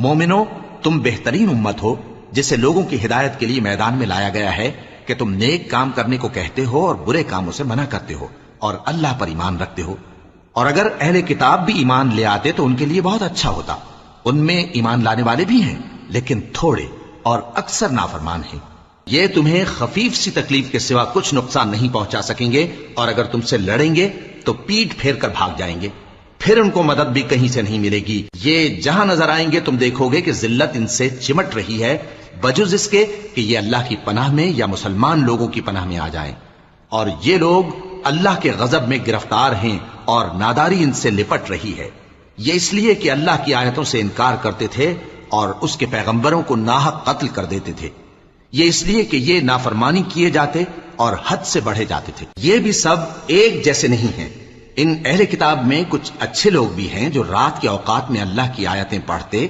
مومنو، تم بہترین امت ہو جسے لوگوں کی ہدایت کے لیے میدان میں لایا گیا ہے کہ تم نیک کام کرنے کو کہتے ہو اور برے کاموں سے منع کرتے ہو اور اللہ پر ایمان رکھتے ہو۔ اور اگر اہل کتاب بھی ایمان لے آتے تو ان کے لیے بہت اچھا ہوتا، ان میں ایمان لانے والے بھی ہیں لیکن تھوڑے اور اکثر نافرمان ہیں۔ یہ تمہیں خفیف سی تکلیف کے سوا کچھ نقصان نہیں پہنچا سکیں گے، اور اگر تم سے لڑیں گے تو پیٹ پھیر کر بھاگ جائیں گے، پھر ان کو مدد بھی کہیں سے نہیں ملے گی۔ یہ جہاں نظر آئیں گے تم دیکھو گے کہ ذلت ان سے چمٹ رہی ہے، بجز اس کے کہ یہ اللہ کی پناہ میں یا مسلمان لوگوں کی پناہ میں آ جائیں، اور یہ لوگ اللہ کے غضب میں گرفتار ہیں اور ناداری ان سے لپٹ رہی ہے۔ یہ اس لیے کہ اللہ کی آیتوں سے انکار کرتے تھے اور اس کے پیغمبروں کو ناحق قتل کر دیتے تھے، یہ اس لیے کہ یہ نافرمانی کیے جاتے اور حد سے بڑھے جاتے تھے۔ یہ بھی سب ایک جیسے نہیں ہیں۔ ان اہل کتاب میں کچھ اچھے لوگ بھی ہیں جو رات کے اوقات میں اللہ کی آیتیں پڑھتے